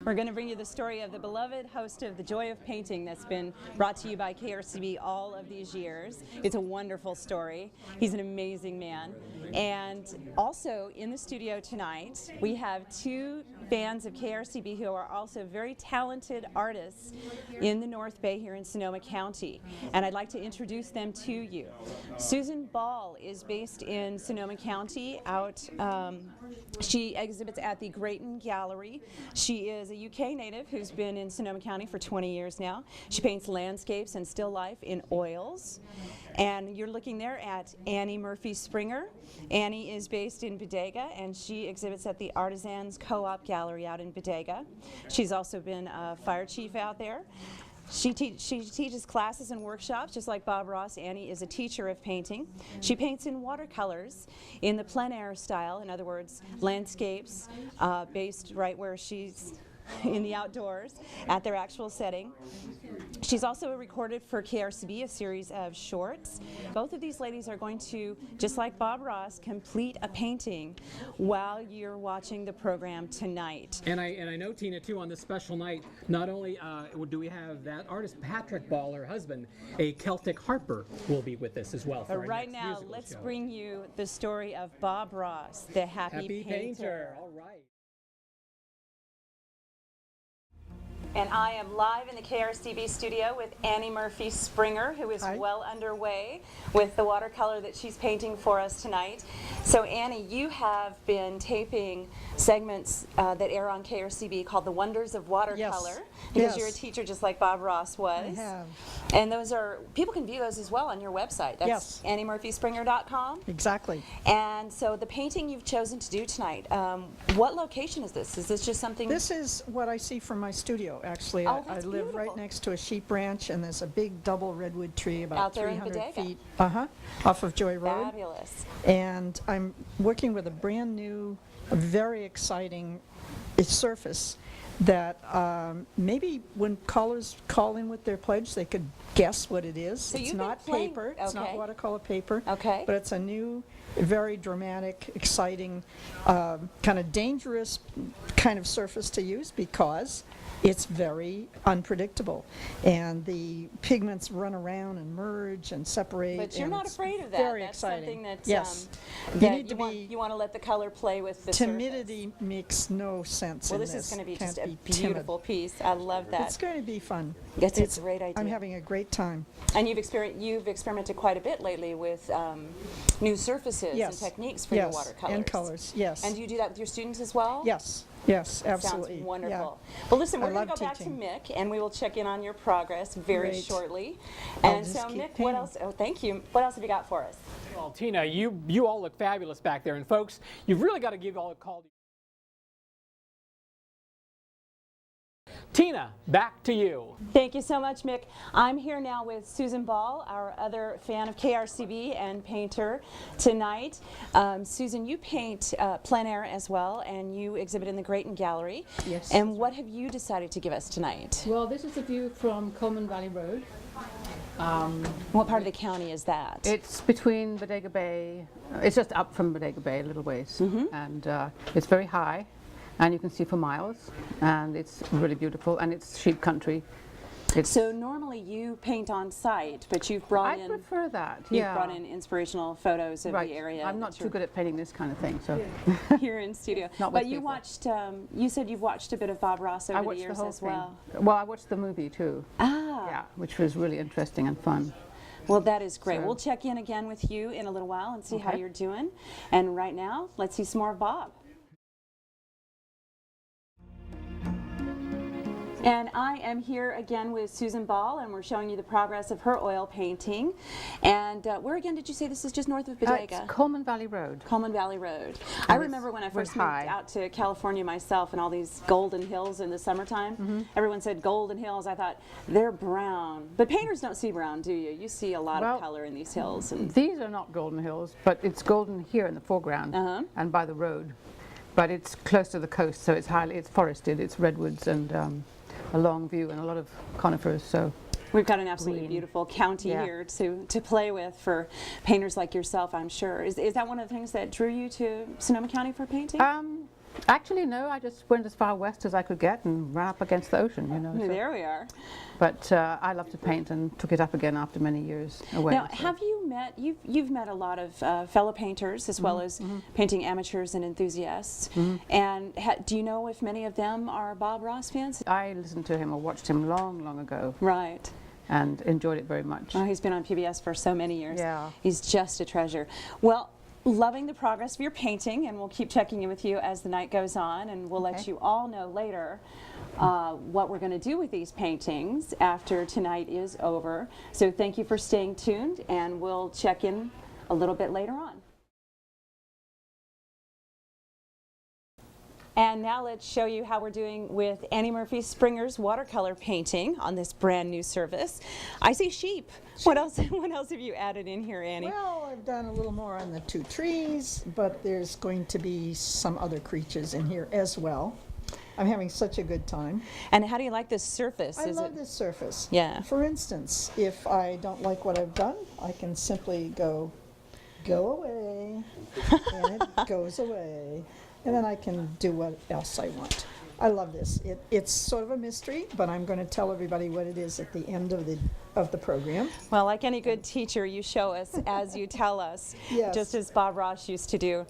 We're going to bring you the story of the beloved host of The Joy of Painting that's been brought to you by KRCB all of these years. It's a wonderful story. He's an amazing man. And also in the studio tonight, we have two fans of KRCB who are also very talented artists in the North Bay here in Sonoma County. And I'd like to introduce them to you. Susan Ball is based in Sonoma County. She exhibits at the Grayton Gallery. She is a UK native who's been in Sonoma County for 20 years now. She paints landscapes and still life in oils. And you're looking there at Annie Murphy Springer. Annie is based in Bodega, and she exhibits at the Artisans Co-op Gallery out in Bodega. She's also been a fire chief out there. She teaches classes and workshops, just like Bob Ross. Annie is a teacher of painting. She paints in watercolors in the plein-air style, in other words, landscapes based right where she's in the outdoors at their actual setting. She's also recorded for KRCB a series of shorts. Both of these ladies are going to, just like Bob Ross, complete a painting while you're watching the program tonight. And I know, Tina, too, on this special night, not only do we have that artist Patrick Ball, her husband, a Celtic harper, will be with us as well. For right now, let's bring you the story of Bob Ross, the happy painter. All right. And I am live in the KRCB studio with Annie Murphy Springer, who is well underway with the watercolor that she's painting for us tonight. So Annie, you have been taping segments that air on KRCB called The Wonders of Watercolor, because you're a teacher just like Bob Ross was. I have. And those are, people can view those as well on your website. That's AnnieMurphySpringer.com. Exactly. And so the painting you've chosen to do tonight, what location is this? Is this just something? This is what I see from my studio, actually. Oh, I that's live beautiful. right next to a sheep ranch, and there's a big double redwood tree about Out there in 300 Bodega. feet off of Joy Road. Fabulous. And I'm working with a brand new, very exciting surface that maybe when callers call in with their pledge, they could guess what it is. So it's not paper, it's not watercolor paper, but it's a new, very dramatic, exciting, kind of dangerous kind of surface to use because it's very unpredictable. And the pigments run around and merge and separate. But you're not afraid of that. Very that's exciting. Something Yes. you want to let the color play with the timidity surface. Makes no sense Well, in this is going to be Can't just a be beautiful piece. I love that. It's going to be fun. It's a great idea. I'm having a great time. And you've experimented quite a bit lately with new surfaces and techniques for your watercolors. And colors, yes. And do you do that with your students as well? Yes. Yes, absolutely. Sounds wonderful. Yeah. Well, listen, we're going to love go back to teaching. Mick, and we will check in on your progress very Great. shortly. I'll And just so, keep Mick, what painting. else? Oh, thank you. What else have you got for us? Well, Tina, you all look fabulous back there. And folks, you've really got to give all a call. Tina, back to you. Thank you so much, Mick. I'm here now with Susan Ball, our other fan of KRCB and painter tonight. Susan, you paint plein air as well, and you exhibit in the Grayton Gallery. Yes. And what have you decided to give us tonight? Well, this is a view from Coleman Valley Road. What part of the county is that? It's between Bodega Bay, it's just up from Bodega Bay a little ways, and it's very high, and you can see for miles, and it's really beautiful, and it's sheep country. So normally you paint on site, but you've brought I prefer that, You've brought in inspirational photos of right. the area. I'm not too good at painting this kind of thing, so. Here in studio. Not but with you people. watched, you said you've watched a bit of Bob Ross over I the watched years the whole as thing. well. Well, I watched the movie too. Ah. Yeah, which was really interesting and fun. Well, that is great. So- We'll check in again with you in a little while and see how Okay. you're doing. And right now, let's see some more of Bob. And I am here again with Susan Ball, and we're showing you the progress of her oil painting. And where again did you say this is just north of Bodega? It's Coleman Valley Road. Coleman Valley Road. I remember when I first moved high. out to California myself and all these golden hills in the summertime. Everyone said golden hills. I thought, they're brown. But painters don't see brown, do you? You see a lot of color in these hills. And These are not golden hills, but it's golden here in the foreground and by the road. But it's close to the coast, so it's forested. It's redwoods and a long view and a lot of conifers. So we've got an absolutely green. beautiful county here to play with for painters like yourself, I'm sure. Is that one of the things that drew you to Sonoma County for painting? Actually, no, I just went as far west as I could get and ran up against the ocean, you know. So. There we are. But I love to paint and took it up again after many years away. Now, so. have you met, you've met a lot of fellow painters as well as painting amateurs and enthusiasts. And do you know if many of them are Bob Ross fans? I listened to him or watched him long, long ago. Right. And enjoyed it very much. Oh, he's been on PBS for so many years. Yeah. He's just a treasure. Well, loving the progress of your painting, and we'll keep checking in with you as the night goes on, and we'll let you all know later what we're going to do with these paintings after tonight is over. So thank you for staying tuned, and we'll check in a little bit later on. And now let's show you how we're doing with Annie Murphy Springer's watercolor painting on this brand new service. I see sheep. What else have you added in here, Annie? Well, I've done a little more on the two trees, but there's going to be some other creatures in here as well. I'm having such a good time. And how do you like this surface? I love this surface. Yeah. For instance, if I don't like what I've done, I can simply go away, and it goes away. And then I can do what else I want. I love this. It's sort of a mystery, but I'm going to tell everybody what it is at the end of the program. Well, like any good teacher, you show us as you tell us, Yes. just as Bob Ross used to do.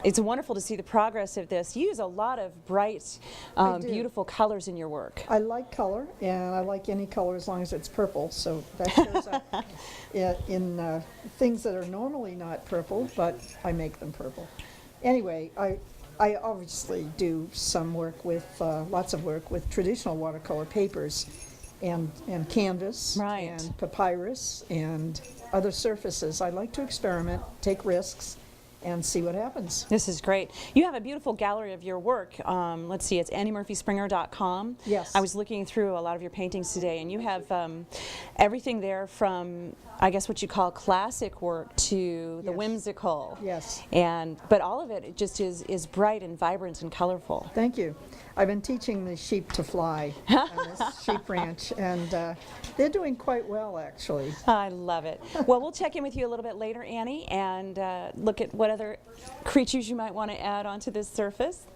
It's wonderful to see the progress of this. You use a lot of bright, beautiful colors in your work. I like color, and I like any color as long as it's purple, so that shows up in things that are normally not purple, but I make them purple. Anyway, I obviously do some work with, lots of work with traditional watercolor papers and canvas and papyrus and other surfaces. I like to experiment, take risks, and see what happens. This is great. You have a beautiful gallery of your work. Let's see, it's anniemurphyspringer.com. Yes. I was looking through a lot of your paintings today, and you have everything there from, I guess, what you call classic work to the whimsical. Yes. But all of it just is bright and vibrant and colorful. Thank you. I've been teaching the sheep to fly on this sheep ranch, and they're doing quite well, actually. I love it. Well, we'll check in with you a little bit later, Annie, and look at what other creatures you might want to add onto this surface.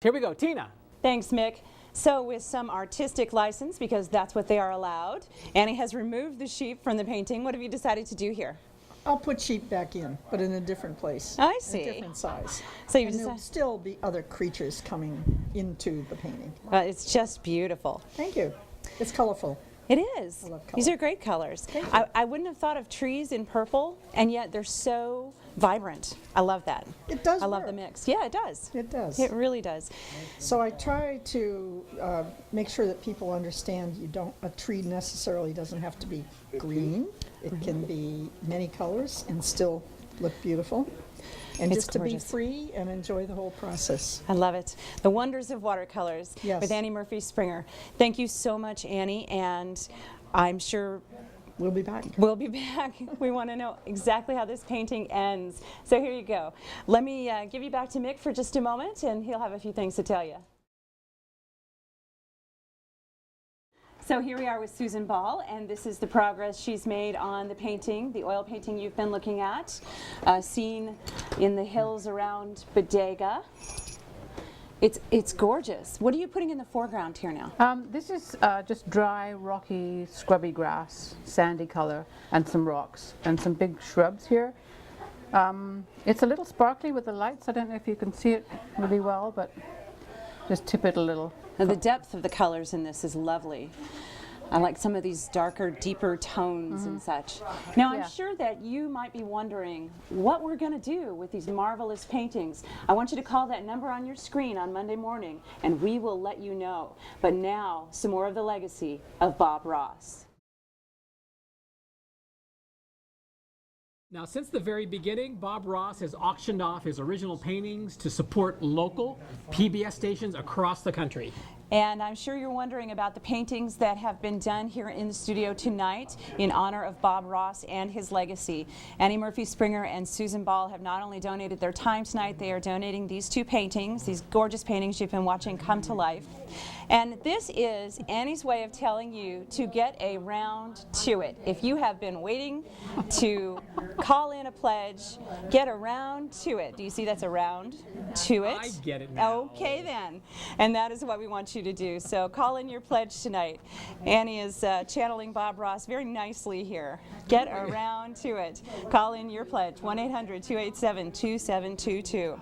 Here we go, Tina. Thanks, Mick. So with some artistic license, because that's what they are allowed, Annie has removed the sheep from the painting. What have you decided to do here? I'll put sheep back in, but in a different place. I see. A different size. So and there'll still be other creatures coming into the painting. It's just beautiful. Thank you. It's colorful. It is. I love color. These are great colors. Thank you. I wouldn't have thought of trees in purple, and yet they're so vibrant. I love that. It does I love work. the mix. Yeah, it does. It does. It really does. So I try to make sure that people understand a tree necessarily doesn't have to be green. It can be many colors and still look beautiful. And It's just to gorgeous. be free and enjoy the whole process. I love it. The wonders of watercolors with Annie Murphy Springer. Thank you so much, Annie, and I'm sure we'll be back. We'll be back. We want to know exactly how this painting ends. So here you go. Let me give you back to Mick for just a moment, and he'll have a few things to tell you. So here we are with Susan Ball, and this is the progress she's made on the painting, the oil painting you've been looking at, seen in the hills around Bodega. It's gorgeous. What are you putting in the foreground here now? This is just dry, rocky, scrubby grass, sandy color, and some rocks, and some big shrubs here. It's a little sparkly with the lights. I don't know if you can see it really well, but just tip it a little. Now, the depth of the colors in this is lovely. I like some of these darker, deeper tones and such. Now, I'm sure that you might be wondering what we're going to do with these marvelous paintings. I want you to call that number on your screen on Monday morning, and we will let you know. But now, some more of the legacy of Bob Ross. Now, since the very beginning, Bob Ross has auctioned off his original paintings to support local PBS stations across the country. And I'm sure you're wondering about the paintings that have been done here in the studio tonight in honor of Bob Ross and his legacy. Annie Murphy Springer and Susan Ball have not only donated their time tonight, they are donating these two paintings, these gorgeous paintings you've been watching come to life. And this is Annie's way of telling you to get around to it. If you have been waiting to call in a pledge, get around to it. Do you see that's around to it? I get it now. Okay then. And that is what we want you to do. So call in your pledge tonight. Annie is channeling Bob Ross very nicely here. Get around to it. Call in your pledge, 1-800-287-2722.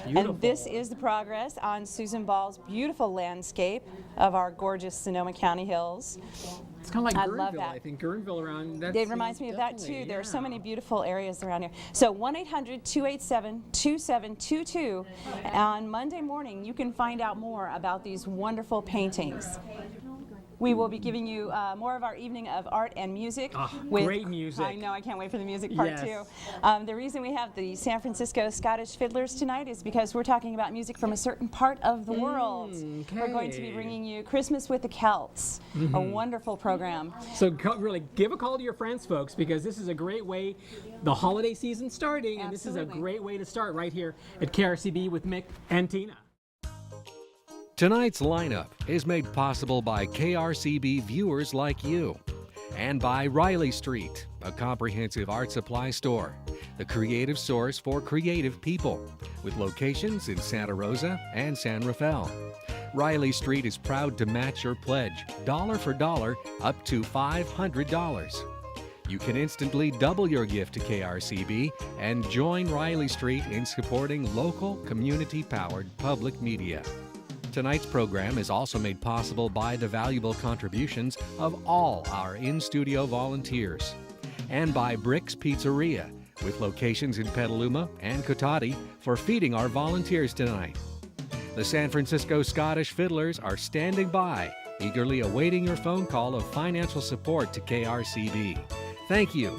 And this is the progress on Susan Ball's beautiful landscape of our gorgeous Sonoma County hills. It's kind of like I Guerneville, love that. I think. Guerneville around that. It reminds me of that too. There are so many beautiful areas around here. So 1-800-287-2722. On Monday morning, you can find out more about these wonderful paintings. We will be giving you more of our evening of art and music. Great music. I know, I can't wait for the music part too. The reason we have the San Francisco Scottish Fiddlers tonight is because we're talking about music from a certain part of the world. We're going to be bringing you Christmas with the Celts, a wonderful program. So really give a call to your friends, folks, because this is a great way, the holiday season starting, and this is a great way to start right here at KRCB with Mick and Tina. Tonight's lineup is made possible by KRCB viewers like you and by Riley Street, a comprehensive art supply store, the creative source for creative people, with locations in Santa Rosa and San Rafael. Riley Street is proud to match your pledge, dollar for dollar, up to $500. You can instantly double your gift to KRCB and join Riley Street in supporting local, community-powered public media. Tonight's program is also made possible by the valuable contributions of all our in-studio volunteers and by Brick's Pizzeria, with locations in Petaluma and Cotati, for feeding our volunteers tonight. The San Francisco Scottish Fiddlers are standing by, eagerly awaiting your phone call of financial support to KRCB. Thank you.